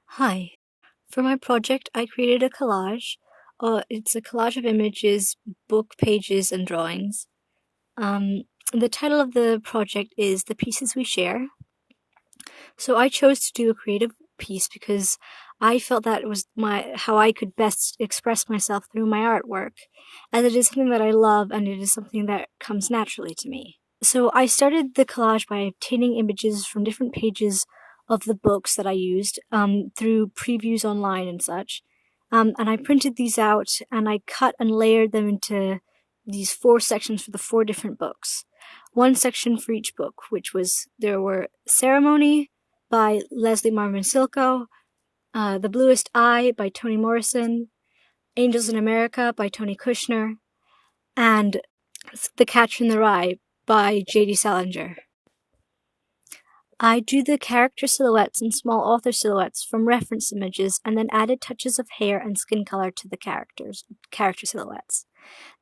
Hi. For my project, I created a collage. It's a collage of images, book pages, and drawings. The title of the project is The Pieces We Share. So I chose to do a creative piece because I felt that it was how I could best express myself through my artwork, as it is something that I love and it is something that comes naturally to me. So I started the collage by obtaining images from different pages of the books that I used through previews online and such. And I printed these out and I cut and layered them into these 4 sections for the 4 different books. One section for each book, there were Ceremony by Leslie Marmon-Silko, The Bluest by Toni Morrison, Angels in America by Toni Kushner, and The Catcher in the Rye by Salinger. I drew the character silhouettes and small author silhouettes from reference images and then added touches of hair and skin color to the character silhouettes.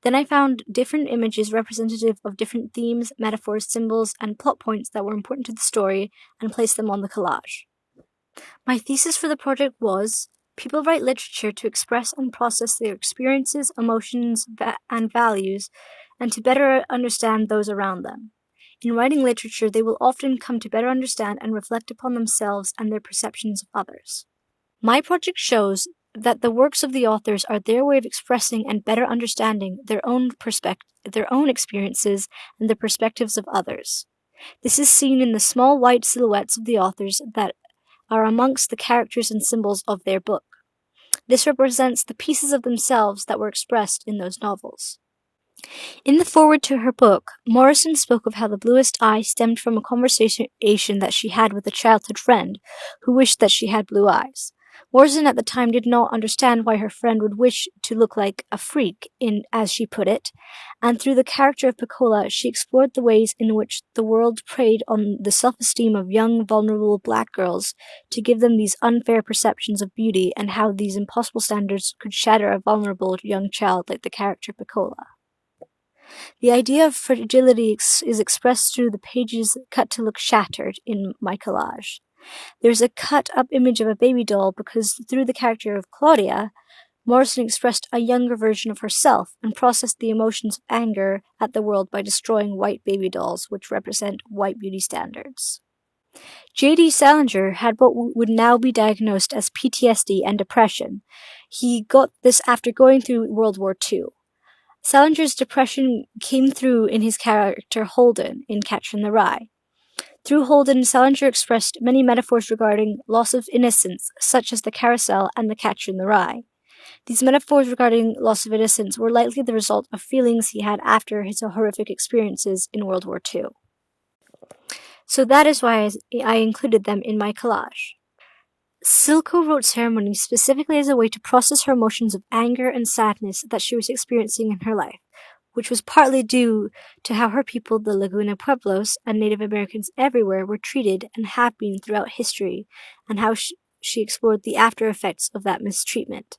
Then I found different images representative of different themes, metaphors, symbols, and plot points that were important to the story and placed them on the collage. My thesis for the project was, people write literature to express and process their experiences, emotions, and values, and to better understand those around them. In writing literature, they will often come to better understand and reflect upon themselves and their perceptions of others. My project shows that the works of the authors are their way of expressing and better understanding their own experiences and the perspectives of others. This is seen in the small white silhouettes of the authors that are amongst the characters and symbols of their book. This represents the pieces of themselves that were expressed in those novels. In the foreword to her book, Morrison spoke of how the bluest eye stemmed from a conversation that she had with a childhood friend who wished that she had blue eyes. Morrison at the time did not understand why her friend would wish to look like a freak, as she put it, and through the character of Piccola, she explored the ways in which the world preyed on the self-esteem of young, vulnerable black girls to give them these unfair perceptions of beauty, and how these impossible standards could shatter a vulnerable young child like the character Piccola. The idea of fragility is expressed through the pages cut to look shattered in my collage. There's a cut-up image of a baby doll because through the character of Claudia, Morrison expressed a younger version of herself and processed the emotions of anger at the world by destroying white baby dolls, which represent white beauty standards. J.D. Salinger had what would now be diagnosed as PTSD and depression. He got this after going through World War II. Salinger's depression came through in his character Holden in Catcher in the Rye. Through Holden, Salinger expressed many metaphors regarding loss of innocence, such as the carousel and the Catcher in the Rye. These metaphors regarding loss of innocence were likely the result of feelings he had after his horrific experiences in World War II. So that is why I included them in my collage. Silko wrote Ceremony specifically as a way to process her emotions of anger and sadness that she was experiencing in her life, which was partly due to how her people, the Laguna Pueblos, and Native Americans everywhere were treated and have been throughout history, and how she explored the after effects of that mistreatment.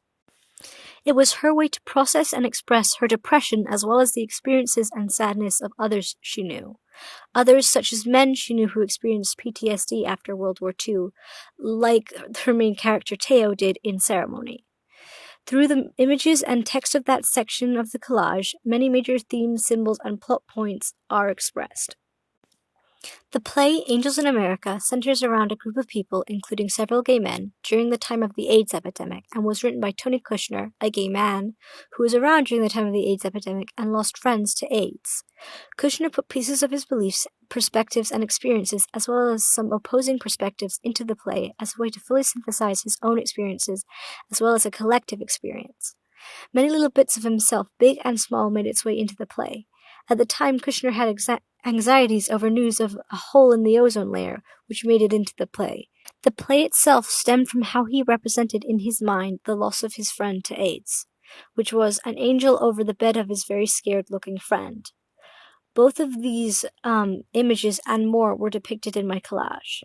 It was her way to process and express her depression as well as the experiences and sadness of others she knew. Others, such as men she knew who experienced PTSD after World War II, like her main character Teo did in Ceremony. Through the images and text of that section of the collage, many major themes, symbols, and plot points are expressed. The play Angels in America centers around a group of people, including several gay men, during the time of the AIDS epidemic, and was written by Toni Kushner, a gay man who was around during the time of the AIDS epidemic and lost friends to AIDS. Kushner put pieces of his beliefs, perspectives, and experiences, as well as some opposing perspectives, into the play as a way to fully synthesize his own experiences, as well as a collective experience. Many little bits of himself, big and small, made its way into the play. At the time, Kushner had anxieties over news of a hole in the ozone layer, which made it into the play. The play itself stemmed from how he represented in his mind the loss of his friend to AIDS, which was an angel over the bed of his very scared-looking friend. Both of these images and more were depicted in my collage.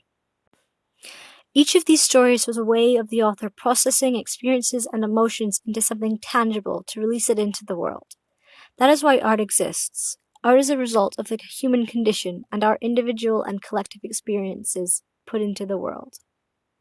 Each of these stories was a way of the author processing experiences and emotions into something tangible to release it into the world. That is why art exists. Art is a result of the human condition and our individual and collective experiences put into the world.